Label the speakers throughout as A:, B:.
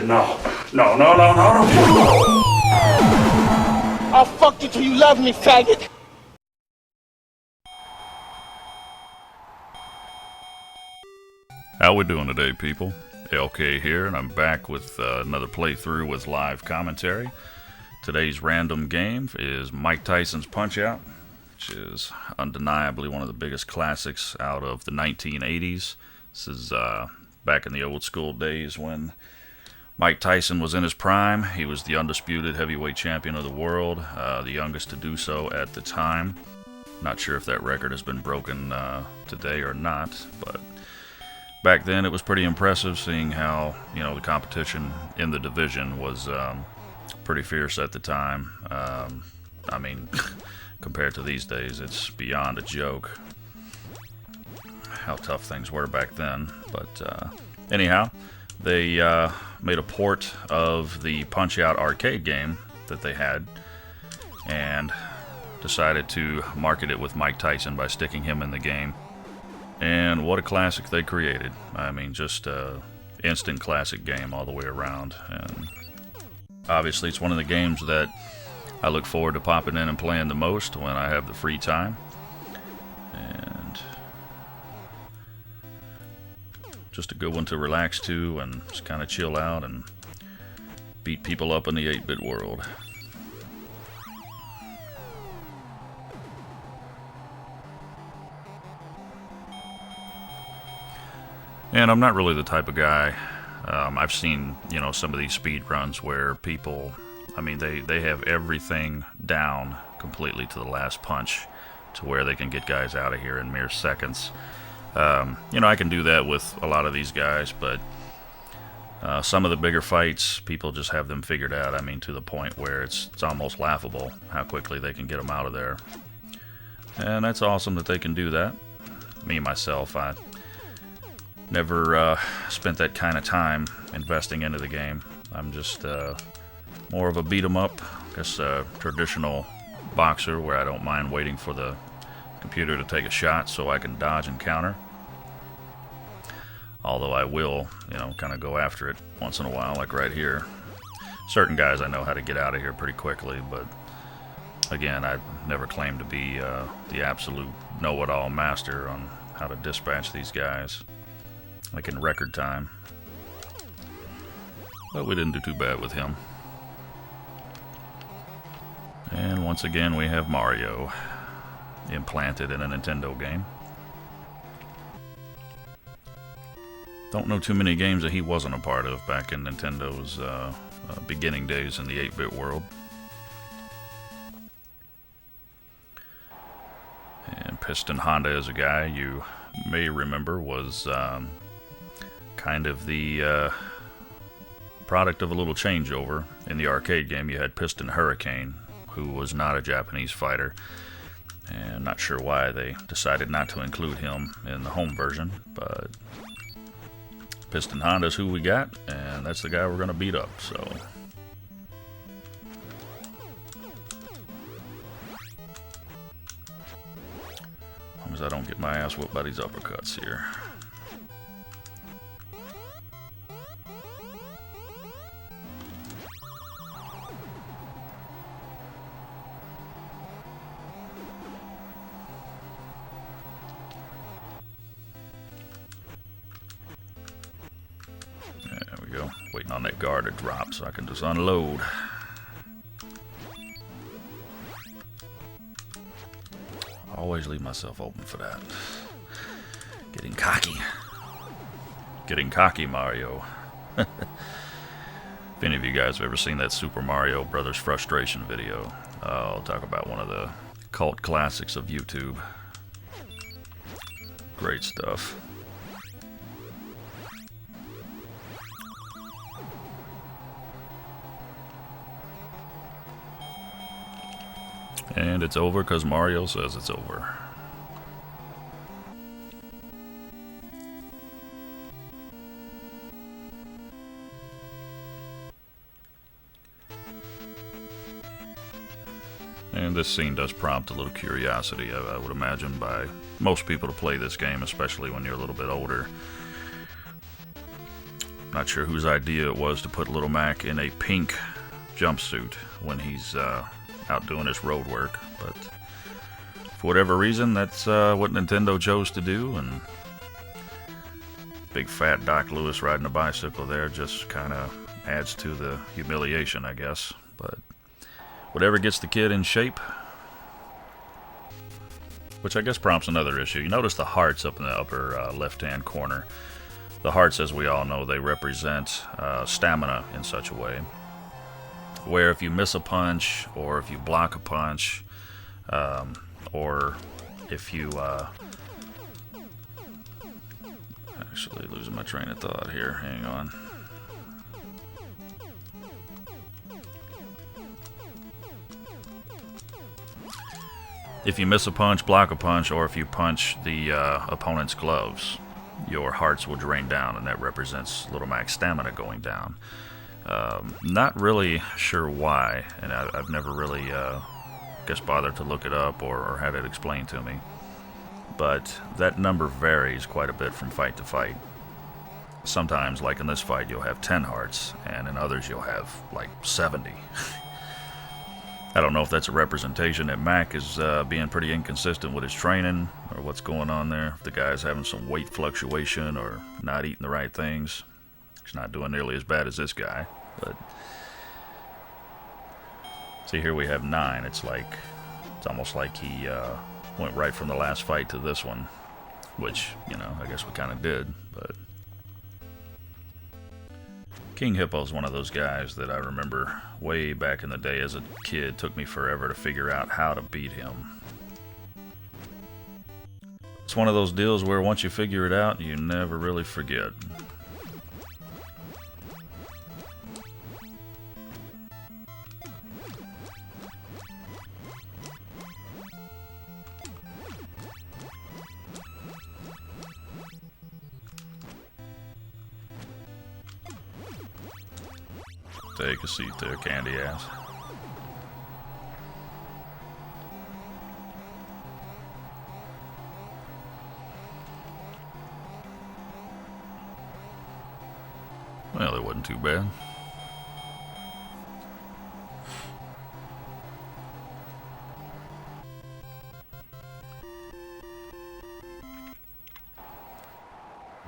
A: No. No, no, no, no, no.
B: I'll fuck you till you love me, faggot.
C: How we doing today, people? LK here, and I'm back with another playthrough with live commentary. Today's random game is Mike Tyson's Punch-Out, which is undeniably one of the biggest classics out of the 1980s. This is back in the old school days when Mike Tyson was in his prime. He was the undisputed heavyweight champion of the world, the youngest to do so at the time. Not sure if that record has been broken today or not, but back then it was pretty impressive seeing how, you know, the competition in the division was pretty fierce at the time. I mean, compared to these days, it's beyond a joke how tough things were back then. But anyhow, they made a port of the Punch-Out arcade game that they had and decided to market it with Mike Tyson by sticking him in the game. And what a classic they created. I mean, just a instant classic game all the way around. And obviously it's one of the games that I look forward to popping in and playing the most when I have the free time. And just a good one to relax to and just kind of chill out and beat people up in the 8-bit world. And I'm not really the type of guy, I've seen, you know, some of these speed runs where people, I mean, they have everything down completely to the last punch to where they can get guys out of here in mere seconds. You know, I can do that with a lot of these guys, but some of the bigger fights, people just have them figured out. I mean, to the point where it's almost laughable how quickly they can get them out of there. And that's awesome that they can do that. Me, myself, I never spent that kind of time investing into the game. I'm just more of a beat-em-up, I guess a traditional boxer where I don't mind waiting for the computer to take a shot so I can dodge and counter. Although I will, you know, kind of go after it once in a while, like right here. Certain guys I know how to get out of here pretty quickly, but again, I've never claimed to be the absolute know-it-all master on how to dispatch these guys, like in record time. But we didn't do too bad with him. And once again we have Mario implanted in a Nintendo game. Don't know too many games that he wasn't a part of back in Nintendo's beginning days in the 8-bit world. And Piston Honda is a guy you may remember was kind of the product of a little changeover. In the arcade game you had Piston Hurricane, who was not a Japanese fighter, and not sure why they decided not to include him in the home version, but Piston Honda's who we got, and that's the guy we're going to beat up, so as long as I don't get my ass whooped by these uppercuts here. There we go. Waiting on that guard to drop so I can just unload. Always leave myself open for that. Getting cocky. Getting cocky, Mario. If any of you guys have ever seen that Super Mario Brothers frustration video, I'll talk about one of the cult classics of YouTube. Great stuff. And it's over because Mario says it's over. And this scene does prompt a little curiosity, I would imagine, by most people to play this game, especially when you're a little bit older. Not sure whose idea it was to put Little Mac in a pink jumpsuit when he's out doing his road work, but for whatever reason, that's what Nintendo chose to do, and big fat Doc Lewis riding a bicycle there just kind of adds to the humiliation, I guess. But whatever gets the kid in shape, which I guess prompts another issue. You notice the hearts up in the upper left-hand corner. The hearts, as we all know, they represent stamina in such a way where if you miss a punch, or if you block a punch, or if you actually losing my train of thought here, hang on. If you miss a punch, block a punch, or if you punch the opponent's gloves, your hearts will drain down, and that represents Little Mac's stamina going down. Not really sure why, and I've never really guess bothered to look it up or had it explained to me. But that number varies quite a bit from fight to fight. Sometimes, like in this fight, you'll have 10 hearts, and in others you'll have like 70. I don't know if that's a representation that Mac is being pretty inconsistent with his training, or what's going on there. If the guy's having some weight fluctuation or not eating the right things. He's not doing nearly as bad as this guy. But see, here we have 9. It's almost like he went right from the last fight to this one, which, you know, I guess we kind of did. But King Hippo's one of those guys that I remember way back in the day as a kid. It took me forever to figure out how to beat him. It's one of those deals where once you figure it out, you never really forget. Take a seat there, candy ass. Well, it wasn't too bad.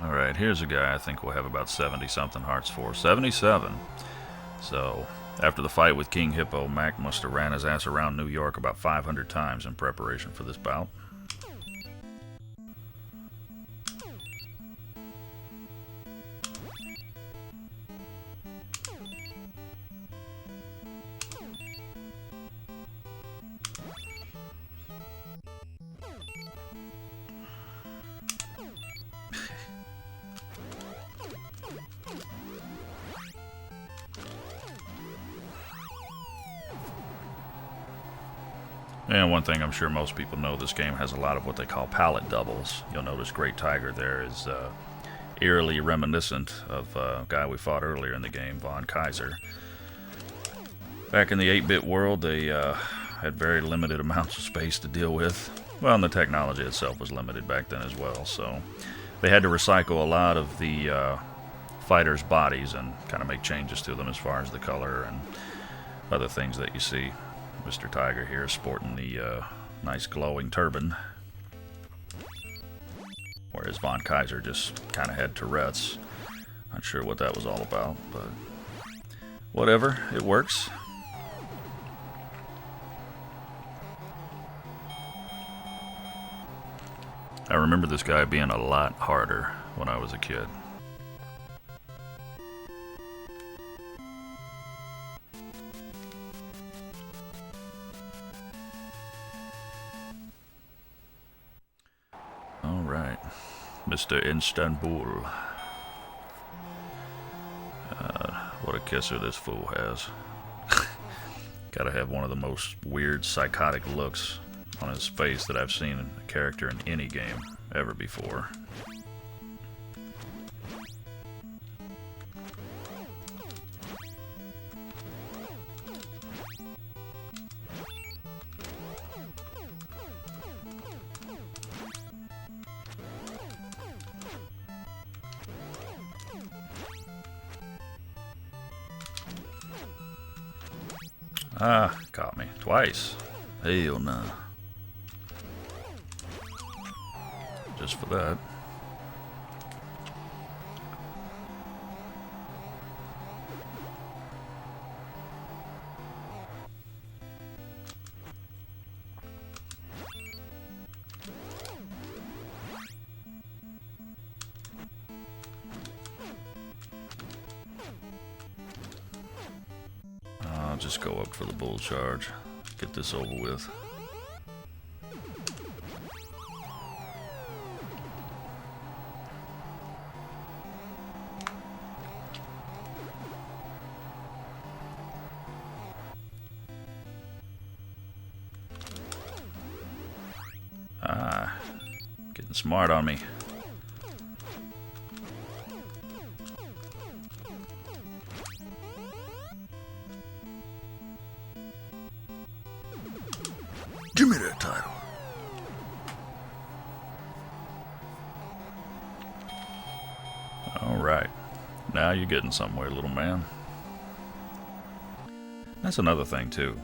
C: Alright, here's a guy I think we'll have about 70-something hearts for. 77. So, after the fight with King Hippo, Mac must have ran his ass around New York about 500 times in preparation for this bout. And one thing I'm sure most people know, this game has a lot of what they call palette doubles. You'll notice Great Tiger there is eerily reminiscent of a guy we fought earlier in the game, Kaiser. Back in the 8-bit world, they had very limited amounts of space to deal with. Well, and the technology itself was limited back then as well, so they had to recycle a lot of the fighters' bodies and kind of make changes to them as far as the color and other things that you see. Mr. Tiger here sporting the nice glowing turban, whereas Kaiser just kind of had Tourette's. Not sure what that was all about, but whatever, it works. I remember this guy being a lot harder when I was a kid. Mr. Istanbul. What a kisser this fool has. Gotta have one of the most weird, psychotic looks on his face that I've seen in a character in any game ever before. Ah, caught me. Twice. Hell nah. Just for that. I'll just go up for the bull charge. Get this over with. Ah, getting smart on me. Give me that title. All right. Now you're getting somewhere, little man. That's another thing, too.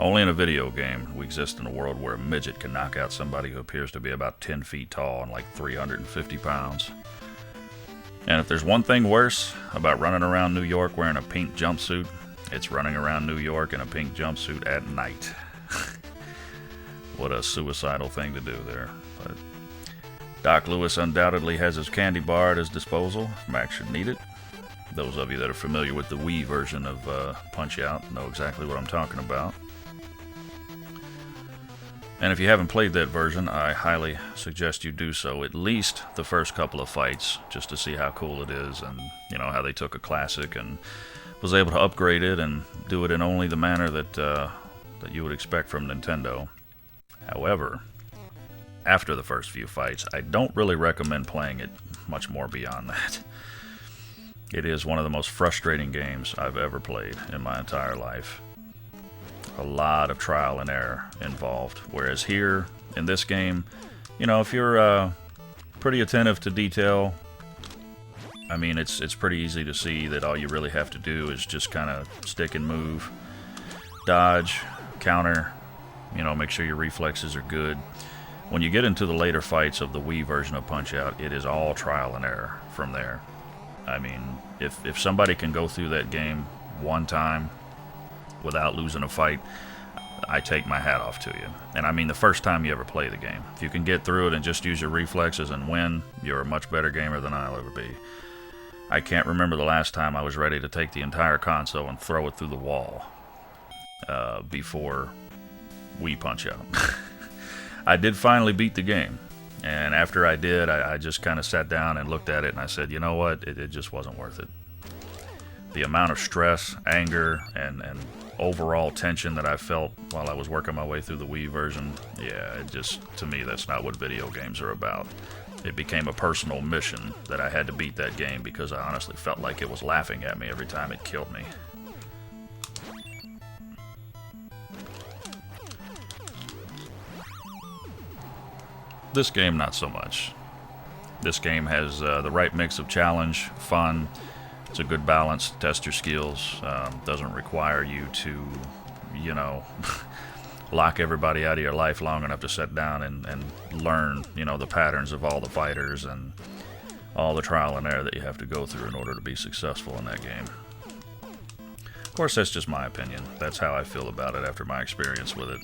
C: Only in a video game we exist in a world where a midget can knock out somebody who appears to be about 10 feet tall and like 350 pounds. And if there's one thing worse about running around New York wearing a pink jumpsuit, it's running around New York in a pink jumpsuit at night. What a suicidal thing to do there. But Doc Lewis undoubtedly has his candy bar at his disposal if Max should need it. Those of you that are familiar with the Wii version of Punch-Out know exactly what I'm talking about. And if you haven't played that version, I highly suggest you do so, at least the first couple of fights, just to see how cool it is, and you know how they took a classic and was able to upgrade it and do it in only the manner that you would expect from Nintendo. However, after the first few fights, I don't really recommend playing it much more beyond that. It is one of the most frustrating games I've ever played in my entire life. A lot of trial and error involved. Whereas here, in this game, you know, if you're pretty attentive to detail, I mean, it's pretty easy to see that all you really have to do is just kind of stick and move, dodge, counter, you know, make sure your reflexes are good. When you get into the later fights of the Wii version of Punch-Out, it is all trial and error from there. I mean, if somebody can go through that game one time without losing a fight, I take my hat off to you. And I mean the first time you ever play the game. If you can get through it and just use your reflexes and win, you're a much better gamer than I'll ever be. I can't remember the last time I was ready to take the entire console and throw it through the wall before Wii Punch-Out. I did finally beat the game. And after I did, I just kind of sat down and looked at it and I said, you know what, it just wasn't worth it. The amount of stress, anger, and overall tension that I felt while I was working my way through the Wii version, yeah, it just, to me, that's not what video games are about. It became a personal mission that I had to beat that game because I honestly felt like it was laughing at me every time it killed me. This game, not so much. This game has the right mix of challenge, fun. It's a good balance to test your skills. Doesn't require you to, you know, lock everybody out of your life long enough to sit down and learn, you know, the patterns of all the fighters and all the trial and error that you have to go through in order to be successful in that game. Of course, that's just my opinion. That's how I feel about it after my experience with it.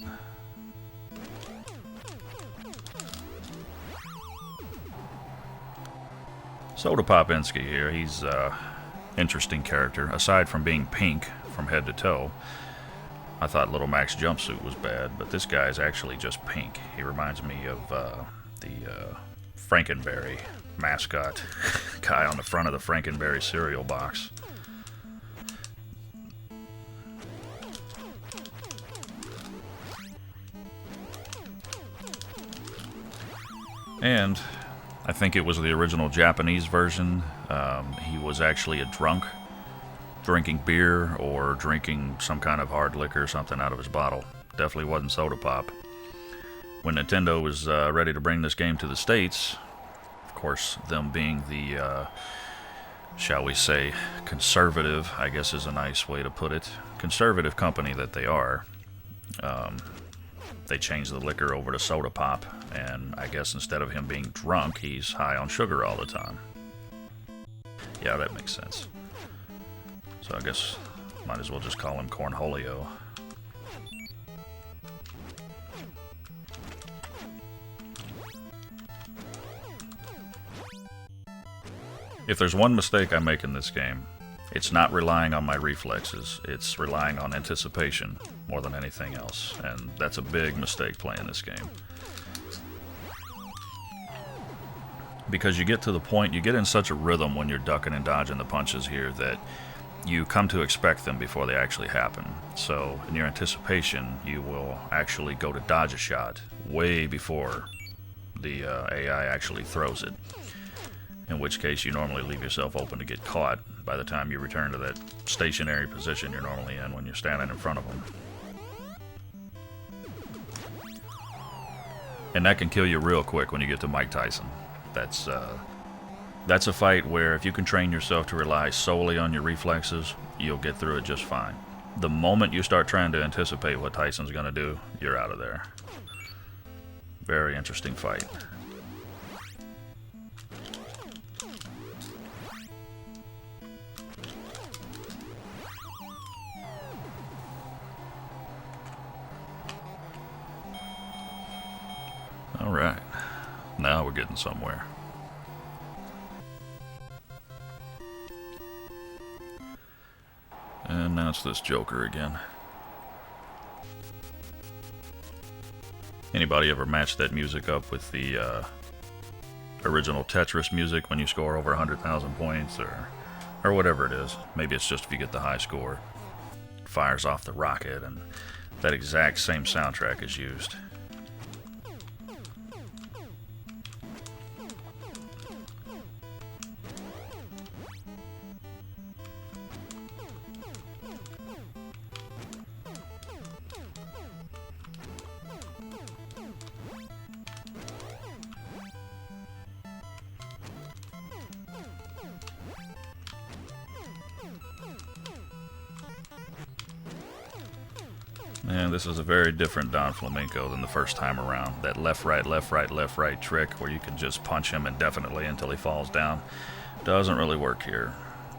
C: So to Popinski here, he's an interesting character. Aside from being pink from head to toe, I thought Little Mac's jumpsuit was bad, but this guy is actually just pink. He reminds me of the Frankenberry mascot guy on the front of the Frankenberry cereal box. And I think it was the original Japanese version. He was actually a drunk, drinking beer or drinking some kind of hard liquor or something out of his bottle. Definitely wasn't soda pop. When Nintendo was ready to bring this game to the States, of course, them being the shall we say, conservative, I guess is a nice way to put it, conservative company that they are. They changed the liquor over to soda pop, and I guess instead of him being drunk, he's high on sugar all the time. Yeah, that makes sense. So I guess might as well just call him Cornholio. If there's one mistake I make in this game, it's not relying on my reflexes. It's relying on anticipation more than anything else. And that's a big mistake playing this game. Because you get to the point, you get in such a rhythm when you're ducking and dodging the punches here that you come to expect them before they actually happen. So in your anticipation, you will actually go to dodge a shot way before the AI actually throws it. In which case you normally leave yourself open to get caught by the time you return to that stationary position you're normally in when you're standing in front of them. And that can kill you real quick when you get to Mike Tyson. That's a fight where if you can train yourself to rely solely on your reflexes, you'll get through it just fine. The moment you start trying to anticipate what Tyson's going to do, you're out of there. Very interesting fight. Alright, now we're getting somewhere. And now it's this Joker again. Anybody ever match that music up with the original Tetris music when you score over 100,000 points or whatever it is? Maybe it's just if you get the high score. It fires off the rocket and that exact same soundtrack is used. And this is a very different Don Flamenco than the first time around. That left, right, left, right, left, right trick where you can just punch him indefinitely until he falls down doesn't really work here.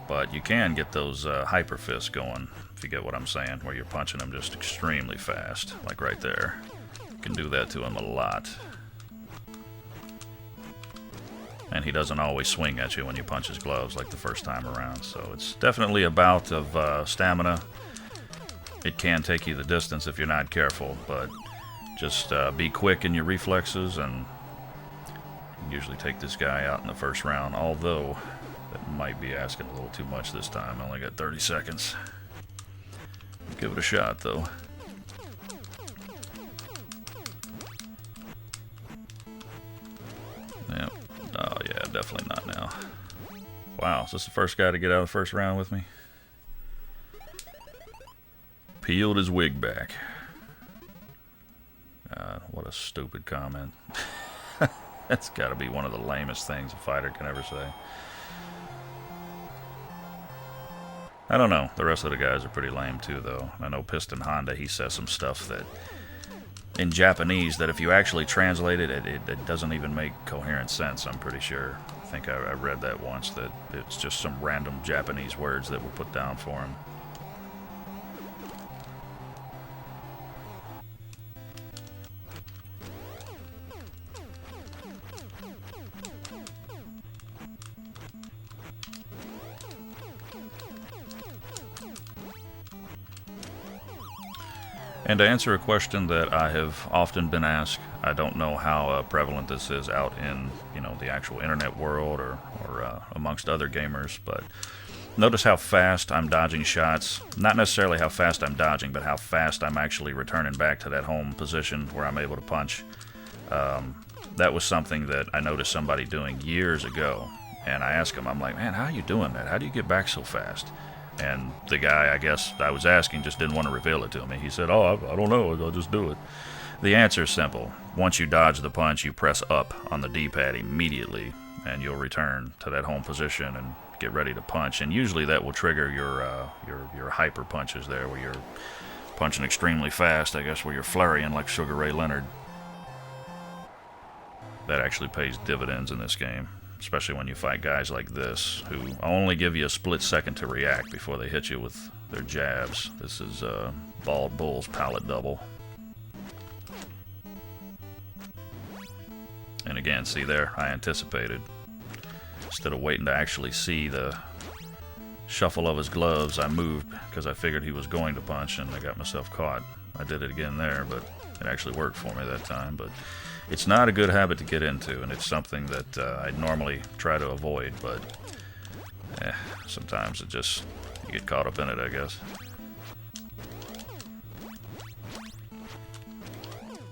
C: But you can get those hyper fists going, if you get what I'm saying, where you're punching him just extremely fast, like right there. You can do that to him a lot. And he doesn't always swing at you when you punch his gloves like the first time around. So it's definitely a bout of stamina. It can take you the distance if you're not careful, but just be quick in your reflexes and usually take this guy out in the first round, although that might be asking a little too much this time. I only got 30 seconds. Give it a shot, though. Yep. Oh, yeah, definitely not now. Wow, is this the first guy to get out of the first round with me? Peeled his wig back. God, what a stupid comment. That's got to be one of the lamest things a fighter can ever say. I don't know. The rest of the guys are pretty lame too, though. I know Piston Honda, he says some stuff that in Japanese that if you actually translate it, it doesn't even make coherent sense, I'm pretty sure. I think I read that once, that it's just some random Japanese words that were put down for him. And to answer a question that I have often been asked, I don't know how prevalent this is out in, the actual internet world or amongst other gamers, but notice how fast I'm dodging shots. Not necessarily how fast I'm dodging, but how fast I'm actually returning back to that home position where I'm able to punch. That was something that I noticed somebody doing years ago, and I asked him, I'm like, man, how are you doing that? How do you get back so fast? And the guy, I guess, I was asking just didn't want to reveal it to me. He said, oh, I don't know, I'll just do it. The answer is simple. Once you dodge the punch, you press up on the D-pad immediately, and you'll return to that home position and get ready to punch, and usually that will trigger your hyper punches there, where you're punching extremely fast, I guess, where you're flurrying like Sugar Ray Leonard. That actually pays dividends in this game, especially when you fight guys like this, who only give you a split second to react before they hit you with their jabs. This is Bald Bull's pallet double. And again, see there, I anticipated. Instead of waiting to actually see the shuffle of his gloves, I moved because I figured he was going to punch, and I got myself caught. I did it again there, but it actually worked for me that time. But it's not a good habit to get into, and it's something that I'd normally try to avoid, but sometimes it just, you get caught up in it, I guess.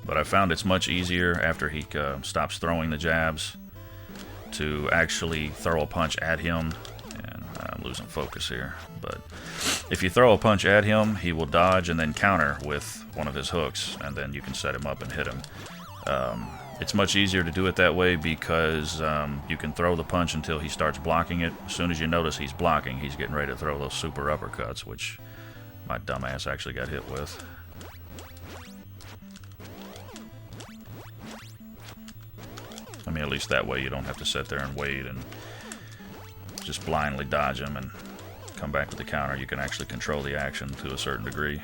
C: But I found it's much easier after he stops throwing the jabs to actually throw a punch at him. And I'm losing focus here. But if you throw a punch at him, he will dodge and then counter with one of his hooks, and then you can set him up and hit him. It's much easier to do it that way because you can throw the punch until he starts blocking it. As soon as you notice he's blocking, he's getting ready to throw those super uppercuts, which my dumbass actually got hit with. I mean, at least that way you don't have to sit there and wait and just blindly dodge him and come back with the counter. You can actually control the action to a certain degree.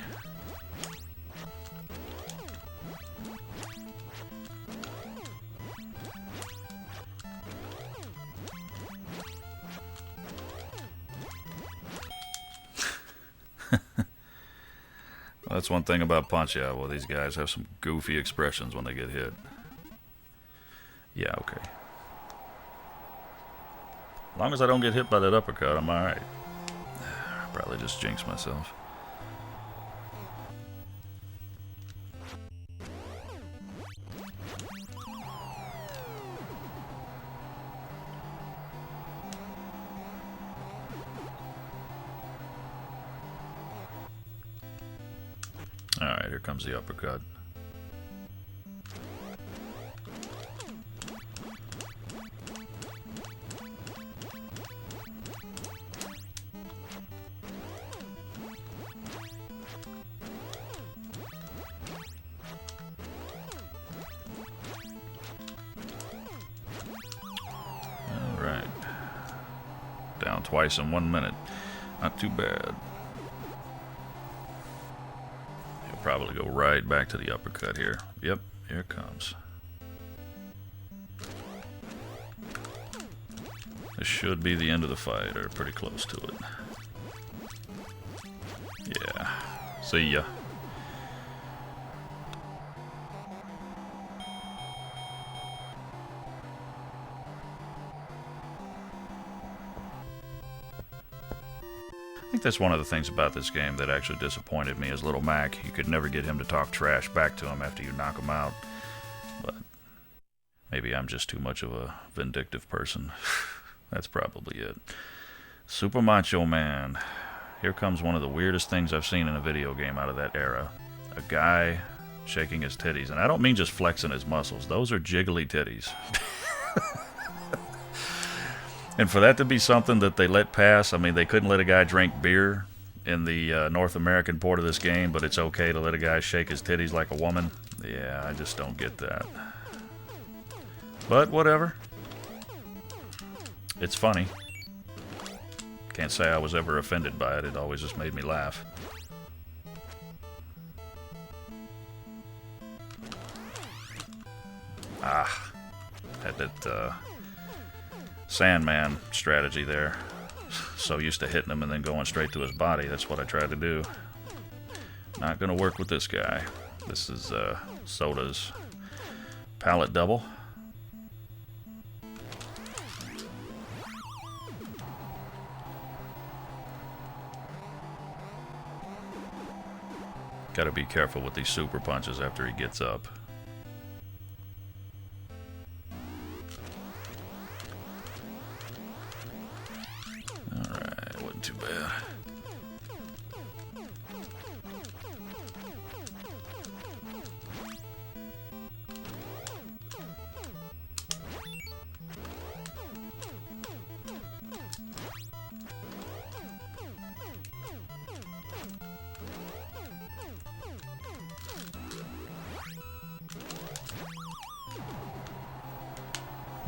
C: Well, that's one thing about Punch-Out. Well, these guys have some goofy expressions when they get hit. Yeah, okay. As long as I don't get hit by that uppercut, I'm alright. Probably just jinxed myself. Alright, here comes the uppercut. Alright. Down twice in 1 minute. Not too bad. He'll probably go right back to the uppercut here. Yep, here it comes. This should be the end of the fight, or pretty close to it. Yeah. See ya. I think that's one of the things about this game that actually disappointed me as Little Mac. You could never get him to talk trash back to him after you knock him out. But maybe I'm just too much of a vindictive person. That's probably it. Super Macho Man. Here comes one of the weirdest things I've seen in a video game out of that era. A guy shaking his titties. And I don't mean just flexing his muscles. Those are jiggly titties. And for that to be something that they let pass, I mean, they couldn't let a guy drink beer in the North American port of this game, but it's okay to let a guy shake his titties like a woman. Yeah, I just don't get that. But whatever. It's funny. Can't say I was ever offended by it. It always just made me laugh. Ah. Had that Sandman strategy there. So used to hitting him and then going straight to his body. That's what I tried to do. Not gonna work with this guy. This is Soda's pallet double. Gotta be careful with these super punches after he gets up. Alright, wasn't too bad.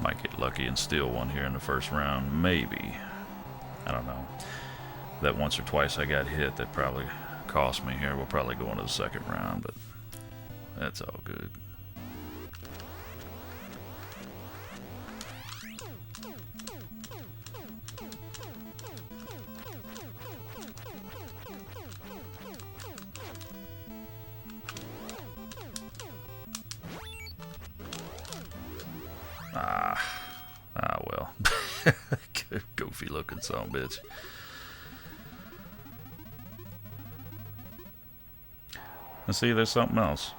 C: Might get lucky and steal one here in the first round. Maybe. I don't know. That once or twice I got hit, that probably cost me here. We'll probably go into the second round, but that's all good. Well. Goofy looking son of a bitch. And see, there's something else.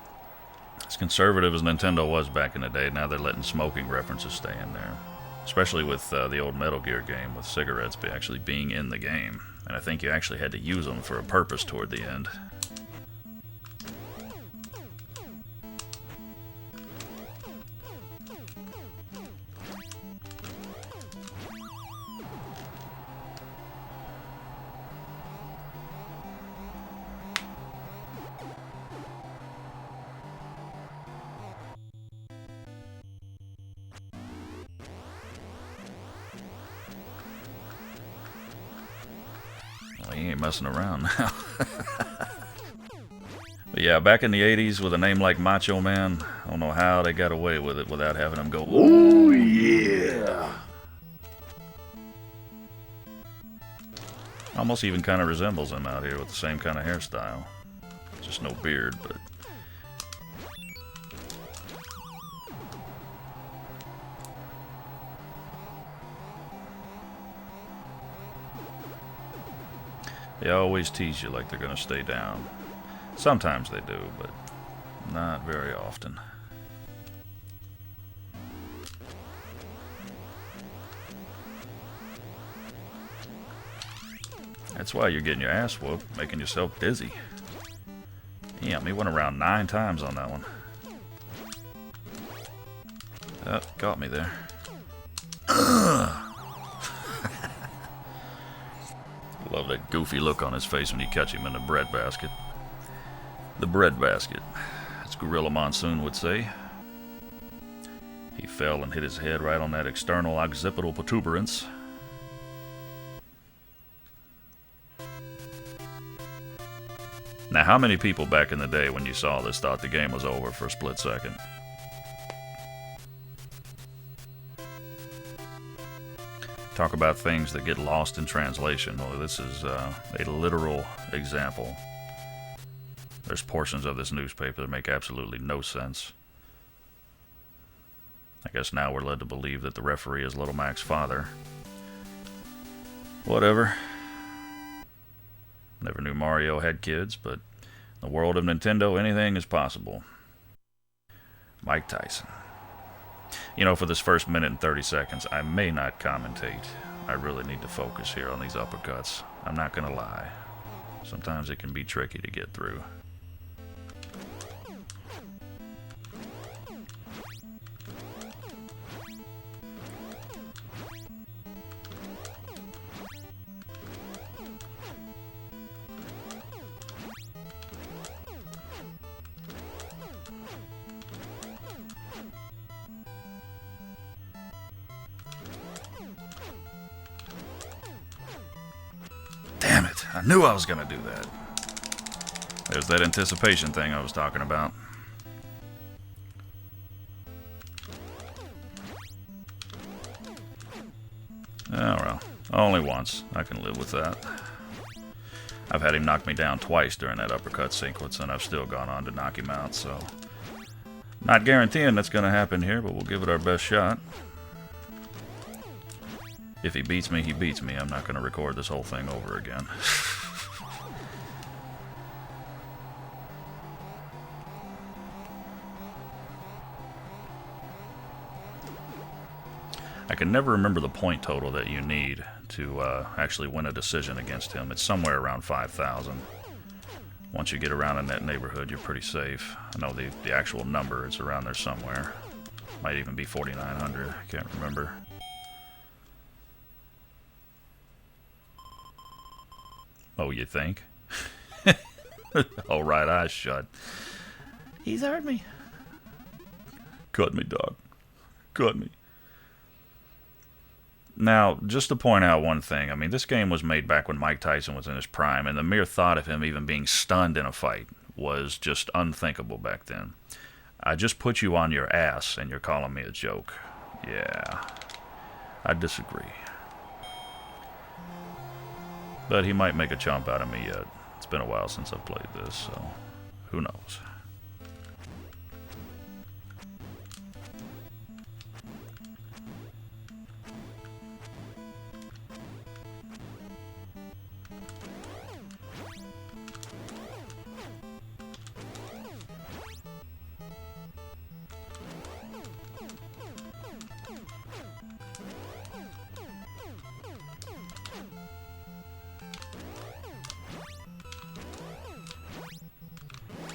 C: As conservative as Nintendo was back in the day, now they're letting smoking references stay in there. Especially with the old Metal Gear game, with cigarettes actually being in the game. And I think you actually had to use them for a purpose toward the end. He ain't messing around now. But yeah, back in the 80s with a name like Macho Man, I don't know how they got away with it without having him go, "Oh yeah." Almost even kind of resembles him out here with the same kind of hairstyle. Just no beard, but... They always tease you like they're going to stay down. Sometimes they do, but not very often. That's why you're getting your ass whooped, making yourself dizzy. Damn, he went around 9 times on that one. Oh, got me there. Love that goofy look on his face when you catch him in the bread basket. The bread basket, as Gorilla Monsoon would say. He fell and hit his head right on that external occipital protuberance. Now, how many people back in the day when you saw this thought the game was over for a split second? Talk about things that get lost in translation. Well, this is a literal example. There's portions of this newspaper that make absolutely no sense. I guess now we're led to believe that the referee is Little Mac's father. Whatever. Never knew Mario had kids, but in the world of Nintendo, anything is possible. Mike Tyson. You know, for this first minute and 30 seconds, I may not commentate. I really need to focus here on these uppercuts. I'm not gonna lie. Sometimes it can be tricky to get through. Damn it, I knew I was gonna do that. There's that anticipation thing I was talking about. Oh well, only once. I can live with that. I've had him knock me down twice during that uppercut sequence, and I've still gone on to knock him out, so... Not guaranteeing that's gonna happen here, but we'll give it our best shot. If he beats me, he beats me. I'm not going to record this whole thing over again. I can never remember the point total that you need to actually win a decision against him. It's somewhere around 5,000. Once you get around in that neighborhood, you're pretty safe. I know the actual number is around there somewhere. Might even be 4,900. I can't remember. Oh, you think? Oh, right, eyes shut. He's hurt me. Cut me, dog. Cut me. Now, just to point out one thing, I mean, this game was made back when Mike Tyson was in his prime, and the mere thought of him even being stunned in a fight was just unthinkable back then. I just put you on your ass, and you're calling me a joke. Yeah, I disagree. But he might make a chump out of me yet. It's been a while since I've played this, so who knows.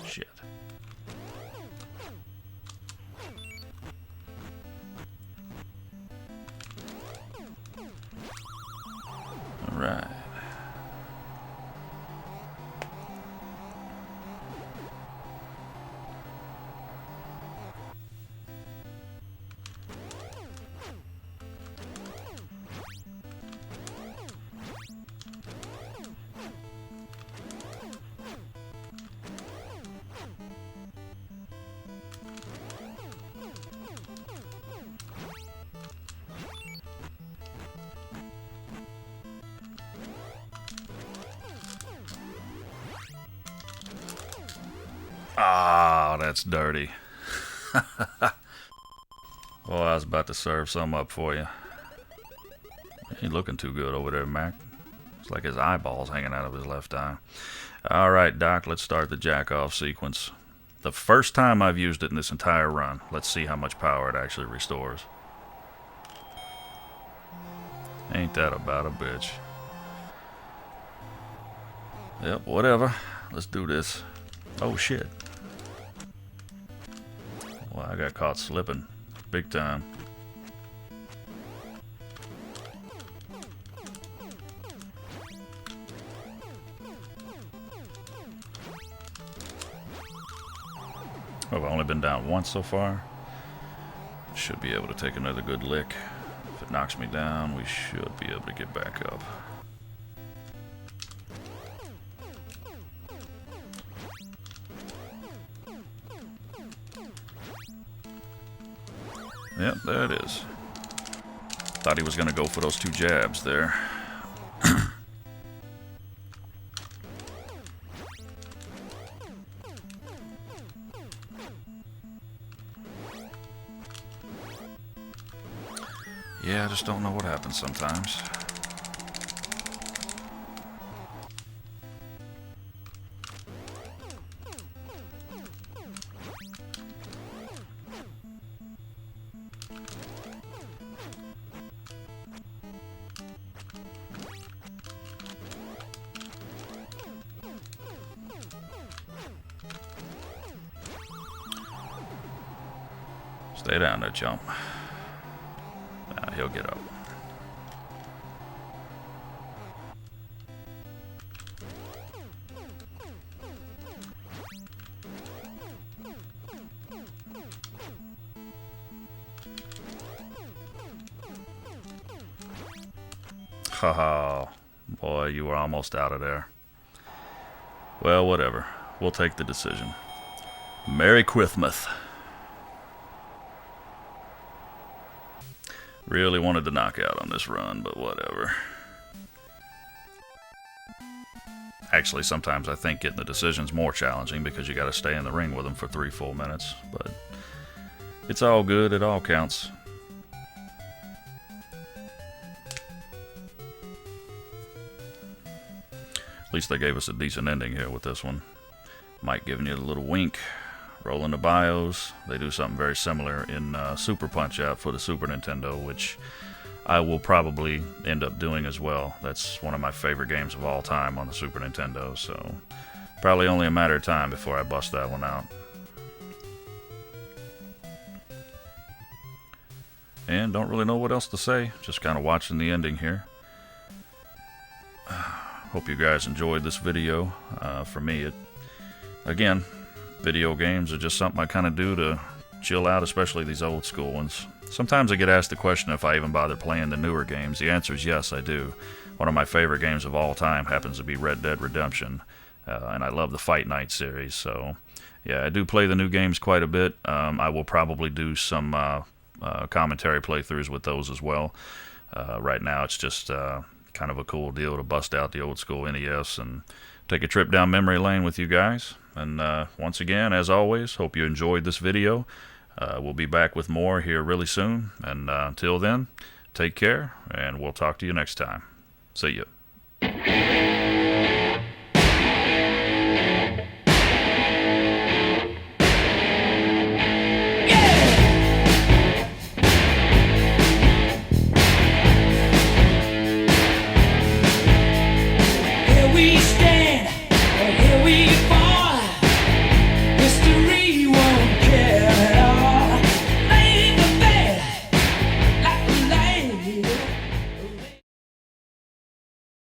C: Shit. All right. Ah, that's dirty. Well, I was about to serve some up for you. Ain't looking too good over there, Mac. It's like his eyeball's hanging out of his left eye. Alright, Doc, let's start the jack-off sequence. The first time I've used it in this entire run. Let's see how much power it actually restores. Ain't that about a bitch. Yep, whatever. Let's do this. Oh, shit. Well, I got caught slipping. Big time. Oh, I've only been down once so far. Should be able to take another good lick. If it knocks me down, we should be able to get back up. Yep, there it is. Thought he was going to go for those 2 jabs there. Yeah, I just don't know what happens sometimes. Stay down there, chump. He'll get up. Haha, boy, you were almost out of there. Well, whatever. We'll take the decision. Merry Christmas. Really wanted to knock out on this run, but whatever. Actually, sometimes I think getting the decision's more challenging because you gotta stay in the ring with them for 3 full minutes, but it's all good, it all counts. At least they gave us a decent ending here with this one. Mike giving you a little wink. Rolling the bios. They do something very similar in Super Punch-Out for the Super Nintendo, which I will probably end up doing as well. That's one of my favorite games of all time on the Super Nintendo, so probably only a matter of time before I bust that one out. And don't really know what else to say, just kind of watching the ending here. Hope you guys enjoyed this video. For me, again, video games are just something I kind of do to chill out, especially these old school ones. Sometimes I get asked the question if I even bother playing the newer games. The answer is yes, I do. One of my favorite games of all time happens to be Red Dead Redemption, and I love the Fight Night series, so yeah, I do play the new games quite a bit. I will probably do some commentary playthroughs with those as well. Right now it's just kind of a cool deal to bust out the old school NES and take a trip down memory lane with you guys. And once again, as always, hope you enjoyed this video. We'll be back with more here really soon, and until then, take care, and we'll talk to you next time. See ya.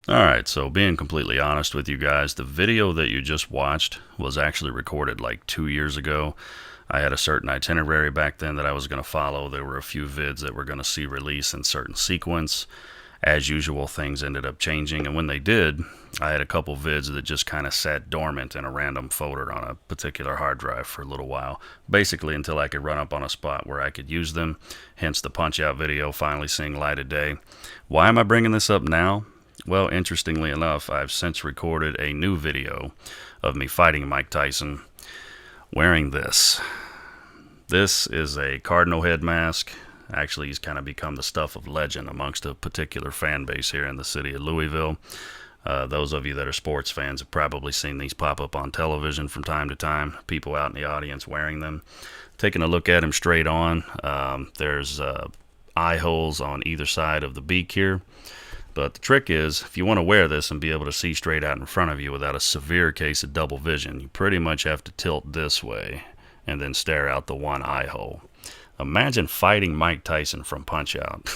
C: Alright, so being completely honest with you guys, the video that you just watched was actually recorded like 2 years ago. I had a certain itinerary back then that I was going to follow. There were a few vids that were going to see release in certain sequence. As usual, things ended up changing, and when they did, I had a couple vids that just kind of sat dormant in a random folder on a particular hard drive for a little while, basically until I could run up on a spot where I could use them, hence the Punch-Out video finally seeing light of day. Why am I bringing this up now? Well, interestingly enough, I've since recorded a new video of me fighting Mike Tyson wearing this. This is a cardinal head mask. Actually, he's kind of become the stuff of legend amongst a particular fan base here in the city of Louisville. Those of you that are sports fans have probably seen these pop up on television from time to time. People out in the audience wearing them. Taking a look at him straight on, there's eye holes on either side of the beak here. But the trick is, if you want to wear this and be able to see straight out in front of you without a severe case of double vision, you pretty much have to tilt this way and then stare out the one eye hole. Imagine fighting Mike Tyson from Punch-Out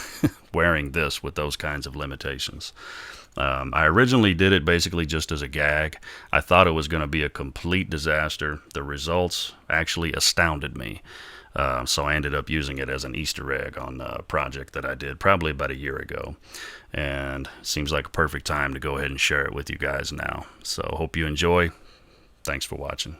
C: wearing this with those kinds of limitations. I originally did it basically just as a gag. I thought it was going to be a complete disaster. The results actually astounded me. So I ended up using it as an Easter egg on a project that I did probably about a year ago. And it seems like a perfect time to go ahead and share it with you guys now. So hope you enjoy. Thanks for watching.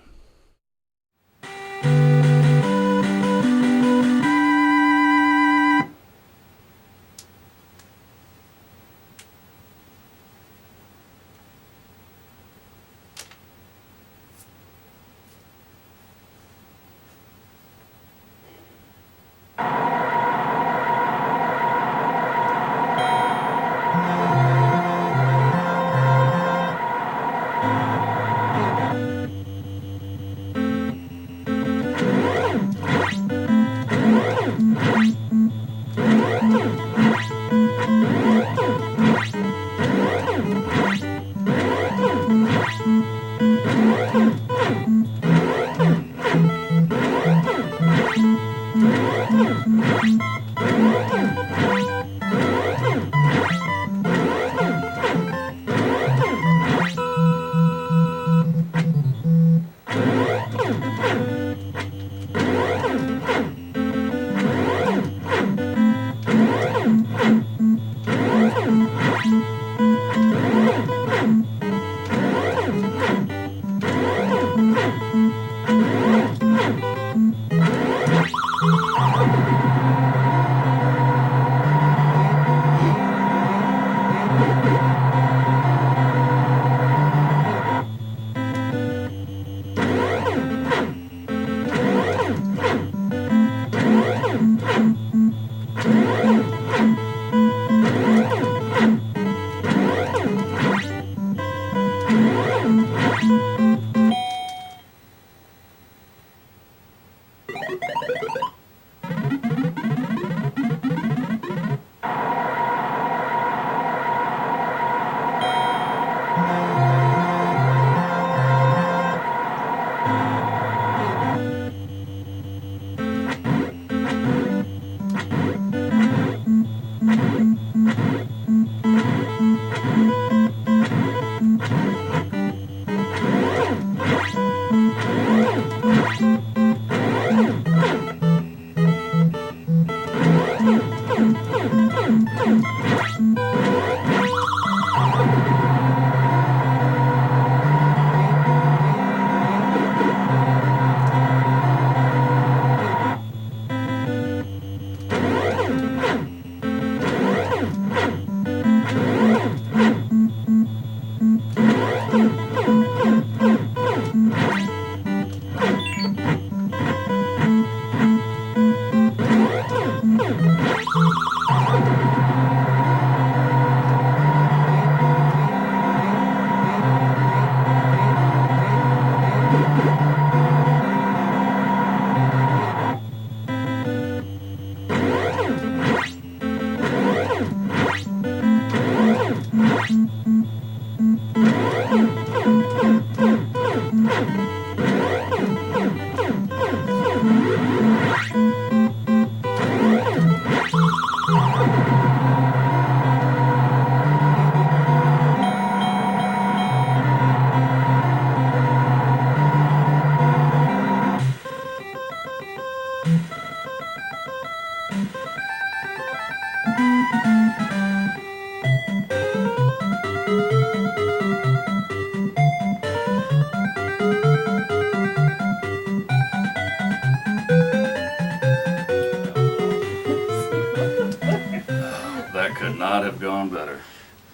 C: could not have gone better.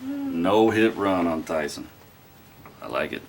C: No hit run on Tyson. I like it.